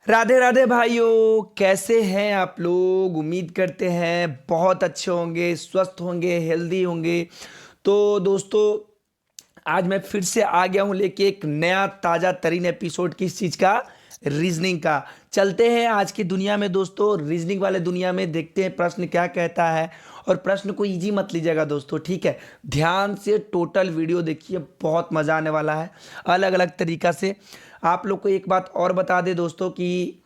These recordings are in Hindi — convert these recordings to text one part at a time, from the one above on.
राधे राधे भाइयों, कैसे हैं आप लोग। उम्मीद करते हैं बहुत अच्छे होंगे, स्वस्थ होंगे, हेल्दी होंगे। तो दोस्तों, आज मैं फिर से आ गया हूं लेके एक नया ताज़ा तरीन एपिसोड। किस चीज़ का? रीजनिंग का। चलते हैं आज की दुनिया में दोस्तों, रीजनिंग वाले दुनिया में देखते हैं प्रश्न क्या कहता है। और प्रश्न को इजी मत लीजिएगा दोस्तों, ठीक है। ध्यान से टोटल वीडियो देखिए, बहुत मज़ा आने वाला है अलग अलग तरीका से। आप लोग को एक बात और बता दे दोस्तों कि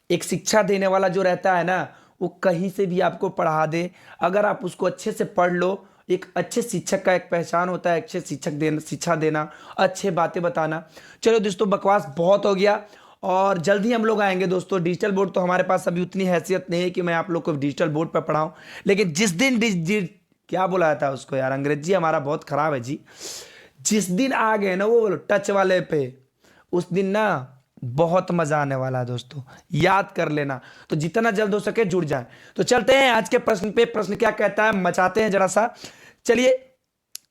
एक शिक्षा देने वाला जो रहता है ना, वो कहीं से भी आपको पढ़ा दे, अगर आप उसको अच्छे से पढ़ लो। एक अच्छे शिक्षक का एक पहचान होता है, अच्छे शिक्षक देना, शिक्षा देना, अच्छे बातें बताना। चलो दोस्तों, बकवास बहुत हो गया और जल्दी हम लोग आएंगे दोस्तों। डिजिटल बोर्ड तो हमारे पास अभी उतनी हैसियत नहीं है कि मैं आप लोग को डिजिटल बोर्ड पर पढ़ाऊं। लेकिन जिस दिन क्या बोला था उसको यार, अंग्रेजी हमारा बहुत खराब है जी। जिस दिन आ गए ना वो टच वाले पे, उस दिन ना बहुत मजा आने वाला है दोस्तों, याद कर लेना। तो जितना जल्द हो सके जुड़ जाए। तो चलते हैं आज के प्रश्न पे। प्रश्न क्या कहता है मचाते हैं जरा सा। चलिए,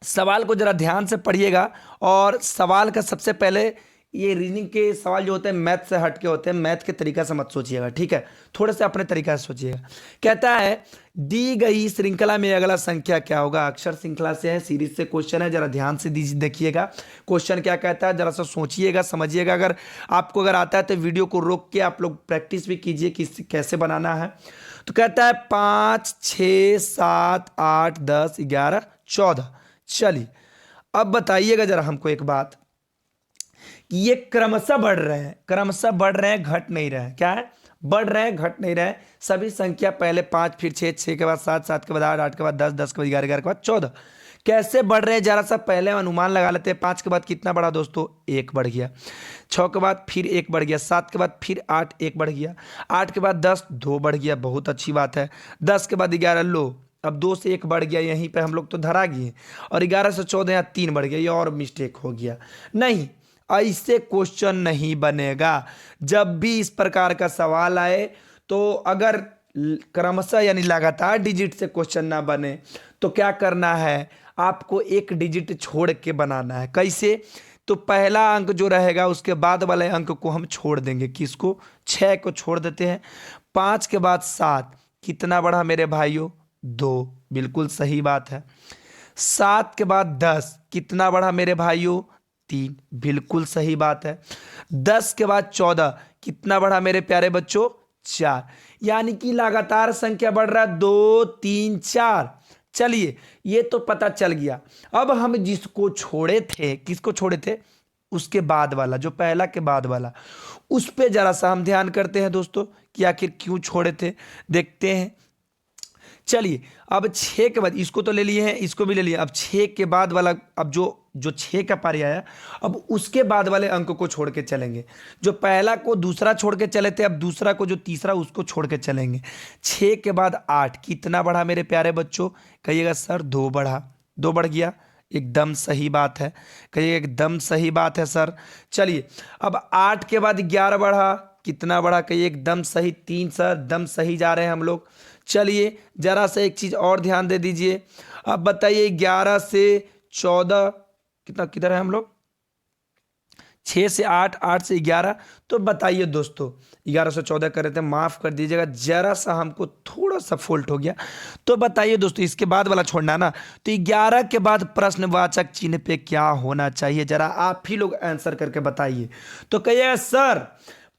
सवाल को जरा ध्यान से पढ़िएगा। और सवाल का सबसे पहले, ये रीजनिंग के सवाल जो होते हैं मैथ से हट के होते हैं, मैथ के तरीका से मत सोचिएगा, ठीक है। थोड़े से अपने तरीका से सोचिएगा। कहता है दी गई श्रृंखला में अगला संख्या क्या होगा। अक्षर श्रृंखला से है, सीरीज से क्वेश्चन है, जरा ध्यान से देखिएगा। क्वेश्चन क्या कहता है जरा सा सोचिएगा, समझिएगा। अगर आता है तो वीडियो को रोक के आप लोग प्रैक्टिस भी कीजिए कि कैसे बनाना है। तो कहता है 5, 6, 7, 8, 10, 11, 14। चलिए, अब बताइएगा जरा हमको एक बात कि ये क्रमशः बढ़ रहे हैं, क्रमशः बढ़ रहे हैं, घट नहीं रहे हैं। क्या है? बढ़ रहे हैं, घट नहीं रहे हैं। सभी संख्या पहले 5, फिर 6, 6 के बाद 7, 7 के बाद 8, 8 के बाद 10, 10 के बाद 11, 11 के बाद 14। कैसे बढ़ रहे हैं जरा सा पहले अनुमान लगा लेते हैं। 5 के बाद कितना बढ़ा दोस्तों? 1 बढ़ गया। 6 के बाद फिर 1 बढ़ गया। 7 के बाद फिर 8, 1 बढ़ गया। 8 के बाद 10, 2 बढ़ गया, बहुत अच्छी बात है। 10 के बाद 11, लो अब 2 से 1 बढ़ गया, यहीं पे हम लोग तो धरा गए। और 11 से 14 यहाँ 3 बढ़ गया, ये और मिस्टेक हो गया। नहीं, ऐसे क्वेश्चन नहीं बनेगा। जब भी इस प्रकार का सवाल आए तो अगर क्रमशः यानी लगातार डिजिट से क्वेश्चन ना बने तो क्या करना है, आपको एक डिजिट छोड़ के बनाना है। कैसे? तो पहला अंक जो रहेगा उसके बाद वाले अंक को हम छोड़ देंगे। किसको? 6 को छोड़ देते हैं। 5 के बाद 7 कितना बढ़ा मेरे भाइयों? 2, बिल्कुल सही बात है। 7 के बाद 10 कितना बढ़ा मेरे भाइयों? 3, बिल्कुल सही बात है। 10 के बाद 14 कितना बढ़ा मेरे प्यारे बच्चों? 4। यानी कि लगातार संख्या बढ़ रहा है, 2, 3, 4। चलिए, ये तो पता चल गया। अब हम जिसको छोड़े थे, किसको छोड़े थे? उसके बाद वाला, जो पहला के बाद वाला, उस पे जरा सा हम ध्यान करते हैं दोस्तों कि आखिर क्यों छोड़े थे। देखते हैं। चलिए, अब 6 के बाद इसको तो ले लिए हैं, इसको भी ले लिए। अब 6 के बाद वाला, अब जो जो 6 का पारी आया, अब उसके बाद वाले अंक को छोड़ के चलेंगे। जो पहला को दूसरा छोड़ के चले थे, अब दूसरा को जो तीसरा उसको छोड़ के चलेंगे। 6 के बाद 8 कितना बढ़ा मेरे प्यारे बच्चों? कहिएगा सर 2 बढ़ा। 2 बढ़ गया, एकदम सही बात है। कहिए एकदम सही बात है सर। चलिए, अब 8 के बाद 11 बढ़ा, कितना बढ़ा? कहिए एकदम सही। 3 सर, एकदम सही जा रहे हैं हम लोग। चलिए, जरा सा एक चीज और ध्यान दे दीजिए। अब बताइए 11 से 14 कितना, किधर है हम लोग? 6 से 8, 8 से 11। तो बताइए दोस्तों, 11 से 14 कर रहे थे, माफ कर दीजिएगा, जरा सा हमको थोड़ा सा फॉल्ट हो गया। तो बताइए दोस्तों, इसके बाद वाला छोड़ना ना। तो 11 के बाद प्रश्नवाचक चिन्ह पे क्या होना चाहिए, जरा आप ही लोग आंसर करके बताइए। तो कहिएगा सर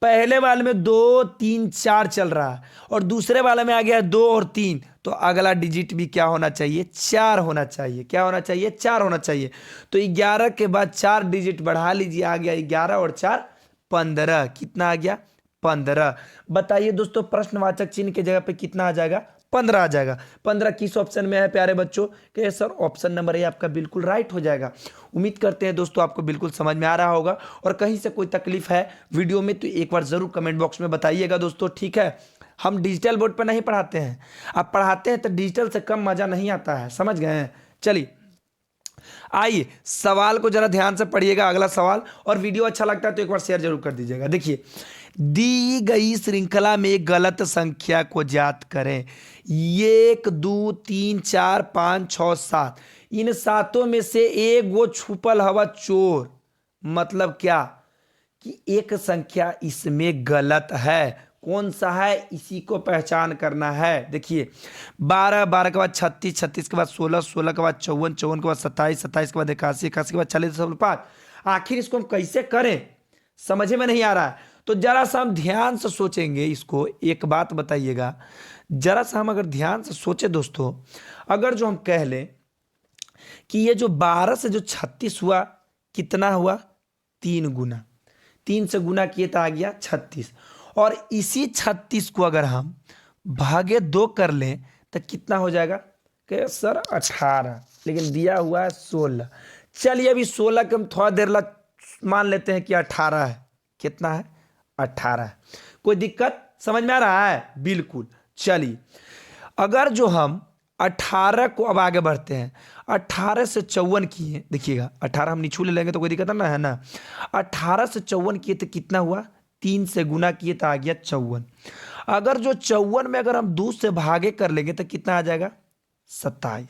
पहले वाले में 2, 3, 4 चल रहा है और दूसरे वाले में आ गया 2 और 3, तो अगला डिजिट भी क्या होना चाहिए? 4 होना चाहिए। क्या होना चाहिए? 4 होना चाहिए। तो 11 के बाद 4 डिजिट बढ़ा लीजिए, आ गया 11 और 4 15। कितना आ गया? 15। बताइए दोस्तों, प्रश्नवाचक चिन्ह की जगह पे कितना आ जाएगा? 15 आ जाएगा। 15 किस ऑप्शन में है प्यारे बच्चों? कहे सर ऑप्शन नंबर ए आपका बिल्कुल राइट हो जाएगा। उम्मीद करते हैं दोस्तों आपको बिल्कुल समझ में आ रहा होगा। और कहीं से कोई तकलीफ है वीडियो में तो एक बार जरूर कमेंट बॉक्स में बताइएगा दोस्तों, ठीक है। हम डिजिटल बोर्ड पर नहीं पढ़ाते हैं, आप पढ़ाते हैं तो डिजिटल से कम मजा नहीं आता है, समझ गए हैं। चलिए, आइए सवाल को जरा ध्यान से पढ़िएगा, अगला सवाल। और वीडियो अच्छा लगता है तो एक बार शेयर जरूर कर दीजिएगा। देखिए, दी गई श्रृंखला में गलत संख्या को ज्ञात करें। 1, 2, 3, 4, 5, 6, 7, इन सातों में से एक वो छुपल हवा चोर। मतलब क्या कि एक संख्या इसमें गलत है। कौन सा है, इसी को पहचान करना है। देखिए 12, 12 के बाद 36, 36 के बाद 16, 16 के बाद 54, 54 के बाद 27, 27 के बाद 81, 81 के बाद 40.5। आखिर इसको हम कैसे करें, समझ में नहीं आ रहा है। तो जरा सा हम ध्यान से सोचेंगे इसको। एक बात बताइएगा, जरा सा हम अगर ध्यान से सोचे दोस्तों, अगर जो हम कह लें कि ये जो 12 से जो 36 हुआ, कितना हुआ, 3 गुना, 3 से गुना किए तो आ गया 36। और इसी 36 को अगर हम भागे 2 कर लें तो कितना हो जाएगा, कि सर 18, लेकिन दिया हुआ है 16। चलिए अभी 16 के हम थोड़ा देर मान लेते हैं कि 18 है। कितना है, 18 है। कोई दिक्कत समझ में आ रहा है, बिल्कुल। चलिए अगर जो हम 18 को अब आगे बढ़ते हैं, 18 से 54 किए, देखिएगा 18 हम निछू ले लेंगे तो कोई दिक्कत ना है ना। 18 से 54 किए तो कितना हुआ, 3 से गुना किए तो आ गया 54। अगर जो 54 में अगर हम 2 से भागे कर लेंगे तो कितना आ जाएगा, 27।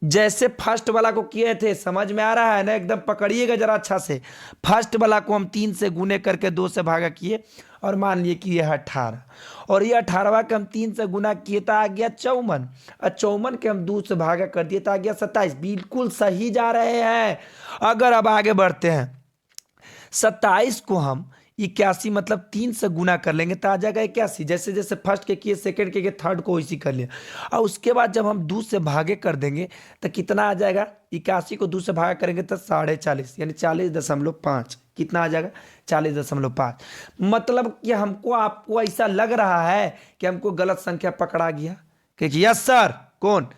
जैसे फर्स्ट वाला को किए थे, समझ में आ रहा है ना, एकदम पकड़िएगा जरा अच्छा से। फर्स्ट वाला को हम 3 से गुने करके 2 से भागा किए और मान लिए कि यह 18, और ये 18वां के हम 3 से गुना किए तो आ गया 54, और 54 के हम 2 से भागा कर दिए तो आ गया 27। बिल्कुल सही जा रहे हैं। अगर अब आगे बढ़ते हैं, 27 को हम 81 मतलब 3 से गुना कर लेंगे तो आ जाएगा 81। जैसे जैसे फर्स्ट के किए, सेकंड के किए, थर्ड को इसी कर लिया। और उसके बाद जब हम 2 से भागे कर देंगे तो कितना आ जाएगा, 81 को 2 से भागा करेंगे तो 40.5 यानी 40.5। कितना आ जाएगा, 40.5। मतलब कि हमको आपको ऐसा लग रहा है कि हमको गलत संख्या पकड़ा गया, कि यस सर, कौन,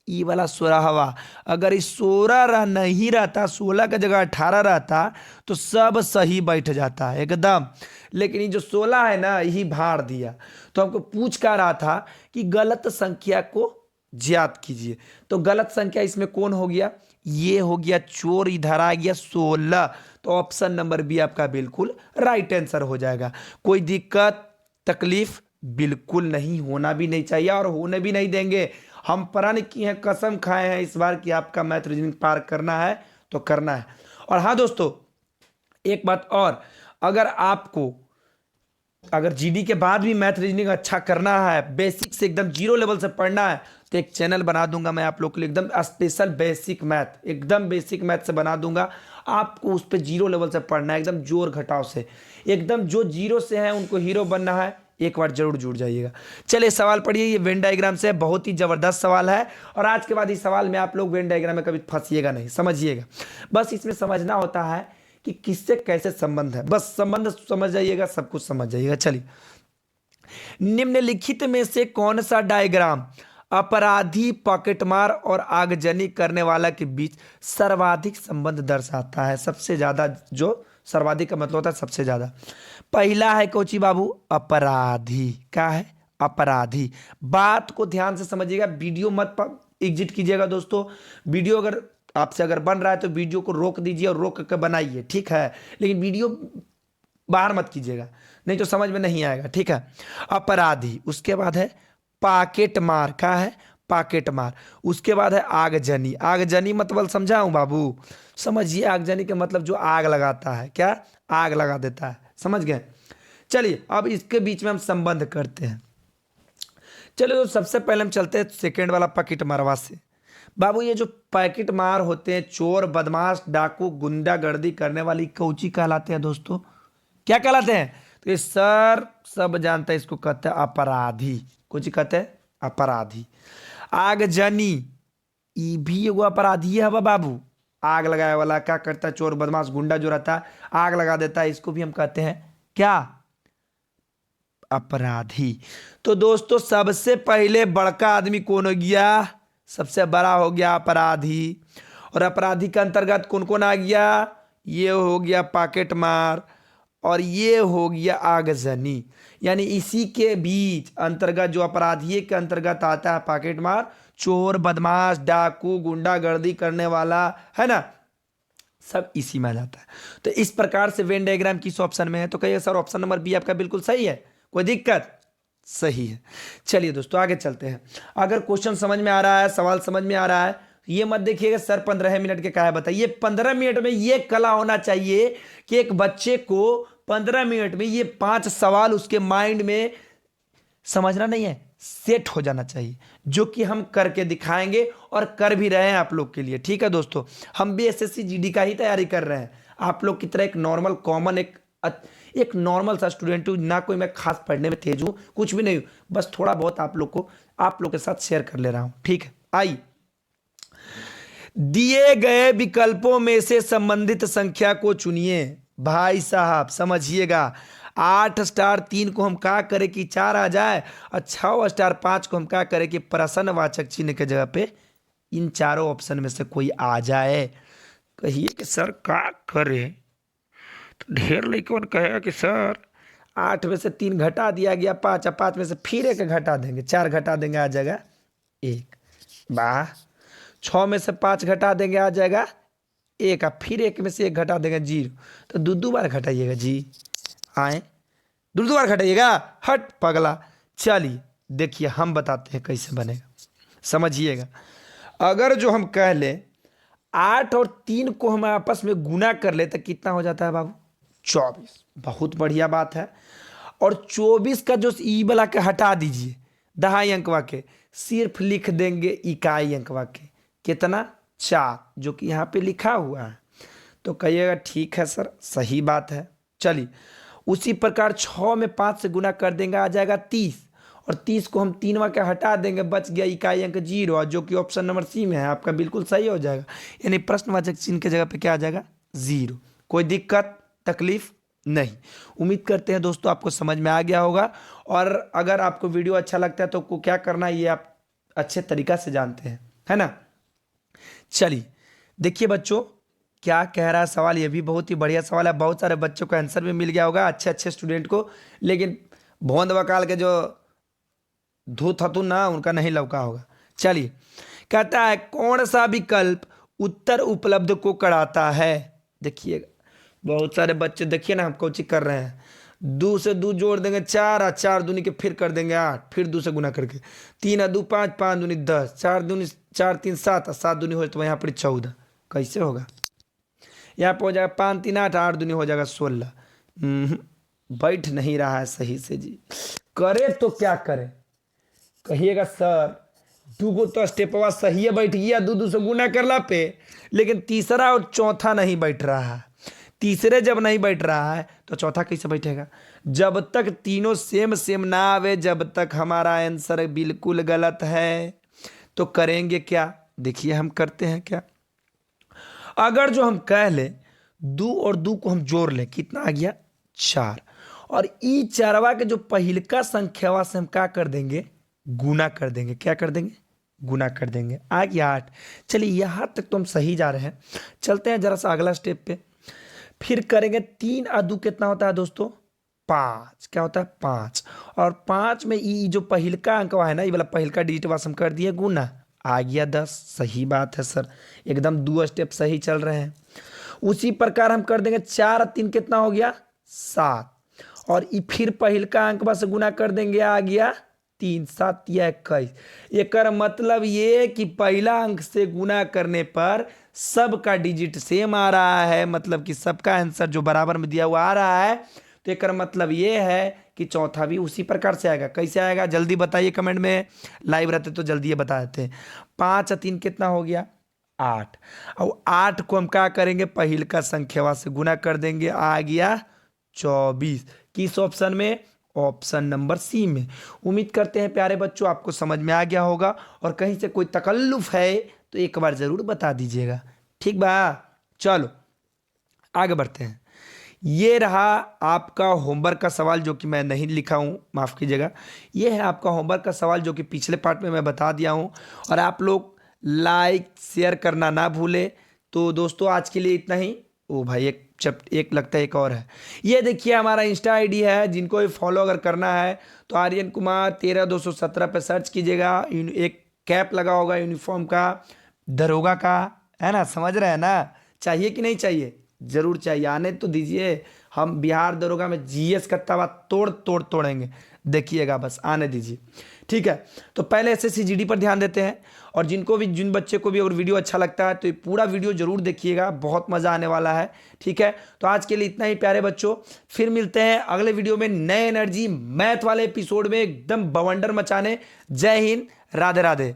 ई वाला 16हवा। अगर इस 16 नहीं रहता, 16 का जगह 18 रहता तो सब सही बैठ जाता है एकदम। लेकिन ये जो 16 है ना, यही भार दिया। तो हमको पूछ कर रहा था कि गलत संख्या को ज्ञात कीजिए। तो गलत संख्या इसमें कौन हो गया, ये हो गया चोर, इधर आ गया 16। तो ऑप्शन नंबर बी आपका बिल्कुल राइट आंसर हो जाएगा। कोई दिक्कत तकलीफ बिल्कुल नहीं, होना भी नहीं चाहिए और होने भी नहीं देंगे। हम प्रण किए हैं, कसम खाए हैं इस बार कि आपका मैथ रीजनिंग पार करना है तो करना है। और हाँ दोस्तों, एक बात और, अगर आपको अगर जीडी के बाद भी मैथ रीजनिंग अच्छा करना है, बेसिक से एकदम 0 लेवल से पढ़ना है, तो एक चैनल बना दूंगा मैं आप लोग के लिए, एकदम स्पेशल बेसिक मैथ, एकदम बेसिक मैथ से बना दूंगा। आपको उस पर 0 लेवल से पढ़ना है, एकदम जोर घटाव से, एकदम जो 0 से है उनको हीरो बनना है। एक बार जरूर जुड़ जाइएगा। चलिए सवाल पढ़िए, ये वेन डायग्राम से बहुत ही जबरदस्त सवाल है। और आज के बाद इस सवाल में आप लोग वेन डायग्राम में कभी फंसिएगा नहीं, समझिएगा। बस इसमें समझना होता है कि किससे कैसे संबंध है, बस संबंध समझ जाइएगा, सब कुछ समझ जाइएगा। चलिए, निम्नलिखित में से कौन सा डायग्राम अपराधी, पॉकेटमार और आगजनी करने वाला के बीच सर्वाधिक संबंध दर्शाता है। सबसे ज्यादा, जो सर्वाधिक का मतलब होता है सबसे ज्यादा। पहला है कोची बाबू, अपराधी। क्या है, अपराधी। बात को ध्यान से समझिएगा, वीडियो मत एग्जिट कीजिएगा दोस्तों। वीडियो अगर आपसे अगर बन रहा है तो वीडियो को रोक दीजिए और रोक कर बनाइए, ठीक है। लेकिन वीडियो बाहर मत कीजिएगा, नहीं तो समझ में नहीं आएगा, ठीक है। अपराधी, उसके बाद है पॉकेट मार। क्या है, पॉकेट मार। उसके बाद है आगजनी। आगजनी मतलब समझाऊं बाबू, समझिए। आगजनी के मतलब जो आग लगाता है, क्या, आग लगा देता है, समझ गए। चलिए अब इसके बीच में हम संबंध करते हैं। चलिए तो सबसे पहले हम चलते हैं सेकेंड वाला पॉकेट मारवा से। बाबू ये जो पैकेट मार होते हैं, चोर, बदमाश, डाकू, गुंडागर्दी करने वाली, कौची कहलाते हैं दोस्तों, क्या कहलाते हैं, तो ये सर सब जानते हैं, इसको कहते हैं अपराधी। कुछ कहते हैं अपराधी। आगजनी, ये भी एगो अपराधी है बाबू। आग लगाए वाला, क्या करता है, चोर, बदमाश, गुंडा जो रहता है आग लगा देता है, इसको भी हम कहते हैं क्या, अपराधी। तो दोस्तों सबसे पहले बड़का आदमी कौन हो गया, सबसे बड़ा हो गया अपराधी। और अपराधी के अंतर्गत कौन कौन आ गया, ये हो गया पॉकेट मार और ये हो गया आगजनी। यानी इसी के बीच अंतर्गत जो अपराधी के अंतर्गत आता है पॉकेट मार, चोर, बदमाश, डाकू, गुंडागर्दी करने वाला, है ना, सब इसी में आ जाता है। तो इस प्रकार से वेन डायग्राम किस ऑप्शन में है, तो कहिए सर ऑप्शन नंबर बी आपका बिल्कुल सही है, कोई दिक्कत, सही है। चलिए दोस्तों आगे चलते हैं। अगर क्वेश्चन समझ में आ रहा है, सवाल समझ में आ रहा है, ये मत देखिएगा सर 15 मिनट के क्या है, बताइए 15 मिनट में ये कला होना चाहिए कि एक बच्चे को 15 मिनट में ये 5 सवाल उसके माइंड में समझना नहीं है, सेट हो जाना चाहिए, जो कि हम करके दिखाएंगे और कर भी रहे हैं आप लोग के लिए। ठीक है दोस्तों, हम भी एसएससी जीडी का ही तैयारी कर रहे हैं, आप लोग की तरह एक नॉर्मल कॉमन एक नॉर्मल सा स्टूडेंट हूँ ना, कोई मैं खास पढ़ने में तेज हूँ, कुछ भी नहीं हूँ, बस थोड़ा बहुत आप लोग के साथ शेयर कर ले रहा हूँ। ठीक है, आइए, दिए गए विकल्पों में से संबंधित संख्या को चुनिए। भाई साहब समझिएगा, 8 स्टार 3 को हम क्या करें कि 4 आ जाए, और 6 स्टार 5 को हम क्या करें कि प्रश्नवाचक चिन्ह के जगह पे इन चारों ऑप्शन में से कोई आ जाए। कहिए कि सर क्या करें, तो ढेर लड़कों ने कहेगा कि सर 8 में से 3 घटा दिया गया 5, 5 में से फिर 1 घटा देंगे, 4 घटा देंगे, आ जाएगा 1। वाह, 6 में से 5 घटा देंगे, आ जाएगा 1, फिर 1 में से 1 घटा देंगे 0। तो दो बार घटाइएगा जी, आए दो बार घटाइएगा, हट पगला। चलिए देखिए हम बताते हैं कैसे बनेगा, समझिएगा। अगर जो हम कह लें 8 और 3 को हम आपस में गुना कर ले तो कितना हो जाता है बाबू, 24। बहुत बढ़िया बात है। और 24 का जो ई वाला के हटा दीजिए, दहाई अंकवा के, सिर्फ लिख देंगे इकाई अंकवा के, कितना 4, जो कि यहाँ पे लिखा हुआ है। तो कहिएगा ठीक है सर, सही बात है। चलिए उसी प्रकार 6 में 5 से गुना कर देंगे, आ जाएगा 30, और 30 को हम 3वां के हटा देंगे, बच गया इकाई अंक 0, जो कि ऑप्शन नंबर सी में है, आपका बिल्कुल सही हो जाएगा। यानी प्रश्नवाचक चिन्ह के जगह पे क्या आ जाएगा, 0। कोई दिक्कत तकलीफ नहीं। उम्मीद करते हैं दोस्तों आपको समझ में आ गया होगा, और अगर आपको वीडियो अच्छा लगता है तो आपको क्या करना है ये आप अच्छे तरीका से जानते हैं, है ना। चलिए देखिए बच्चों क्या कह रहा है सवाल, ये भी बहुत ही बढ़िया सवाल है, बहुत सारे बच्चों को आंसर भी मिल गया होगा, अच्छे अच्छे स्टूडेंट को, लेकिन भोंद बकाल के जो धूत हतु ना उनका नहीं लौका होगा। चलिए कहता है कौन सा विकल्प उत्तर उपलब्ध को कराता है। देखिएगा बहुत सारे बच्चे, देखिए ना हम कोची कर रहे हैं, 2 से 2 जोड़ देंगे 4, और 4 दूनी के फिर कर देंगे 8, फिर 2 से गुना करके, 3 और 2 5, 5 दूनी 10, 4 दूनी 4 3 7, और 7 दूनी हो तो यहाँ पर 14। कैसे होगा, यहाँ पर हो जाएगा 5 3 8, 8 दूनी हो जाएगा 16। बैठ नहीं रहा है सही से जी, करे तो क्या करें। कहिएगा सर 2 गो तो स्टेपवा सही है बैठ गया, 2 से गुना करला पे, लेकिन तीसरा और चौथा नहीं बैठ रहा है। तीसरे जब नहीं बैठ रहा है तो चौथा कैसे बैठेगा। जब तक तीनों सेम सेम ना आवे, जब तक हमारा आंसर बिल्कुल गलत है। तो करेंगे क्या, देखिए हम करते हैं क्या। अगर जो हम कह ले 2 और 2 को हम जोड़ ले, कितना आ गया 4, और ई चारवा के जो पहिलका संख्यावा से हम क्या कर देंगे, गुना कर देंगे। क्या कर देंगे, गुना कर देंगे, आ गया 8। चलिए यहाँ तक तो हम सही जा रहे हैं, चलते हैं जरा सा अगला स्टेप पे। फिर करेंगे 3 और 2 कितना होता है दोस्तों, 5। क्या होता है 5, और 5 में ई जो पहिलका अंक है ना, ये वाला पहिलका डिजिट वास हम कर दिए गुना, आ गया 10। सही बात है सर, एकदम 2 स्टेप सही चल रहे हैं। उसी प्रकार हम कर देंगे 4 और 3 कितना हो गया 7, और फिर पहिलका अंक से गुना कर देंगे, आ गया 3 7 या 21। एक मतलब ये कि पहला अंक से गुना करने पर सबका डिजिट सेम आ रहा है, मतलब कि सबका आंसर जो बराबर में दिया हुआ आ रहा है। तो एक मतलब ये है कि चौथा भी उसी प्रकार से आएगा। कैसे आएगा जल्दी बताइए कमेंट में, लाइव रहते तो जल्दी ये बता देते हैं। 5 और 3 कितना हो गया 8, और 8 को हम क्या करेंगे पहिलका संख्यावा से गुना कर देंगे, आ गया 24। किस ऑप्शन में, ऑप्शन नंबर सी में। उम्मीद करते हैं प्यारे बच्चों आपको समझ में आ गया होगा, और कहीं से कोई तकल्लुफ है तो एक बार जरूर बता दीजिएगा, ठीक बा। चलो आगे बढ़ते हैं। ये रहा आपका होमवर्क का सवाल जो कि मैं नहीं लिखा हूँ, माफ़ कीजिएगा। ये है आपका होमवर्क का सवाल जो कि पिछले पार्ट में मैं बता दिया हूँ, और आप लोग लाइक शेयर करना ना भूले। तो दोस्तों आज के लिए इतना ही। ओ भाई एक लगता है एक और है, ये देखिए हमारा इंस्टा आईडी है, जिनको भी फॉलो अगर करना है तो आर्यन कुमार 13217 पे सर्च कीजिएगा। एक कैप लगा होगा यूनिफॉर्म का, दरोगा का, है ना, समझ रहे हैं ना। चाहिए कि नहीं चाहिए, जरूर चाहिए, आने तो दीजिए, हम बिहार दरोगा में जीएस का तवा तोड़ेंगे। देखिएगा, बस आने दीजिए, ठीक है। तो पहले एसएससी जीडी पर ध्यान देते हैं, और जिन बच्चे को भी अगर वीडियो अच्छा लगता है तो ये पूरा वीडियो जरूर देखिएगा, बहुत मजा आने वाला है, ठीक है। तो आज के लिए इतना ही प्यारे बच्चों, फिर मिलते हैं अगले वीडियो में नए एनर्जी मैथ वाले एपिसोड में एकदम बवंडर मचाने। जय हिंद, राधे राधे।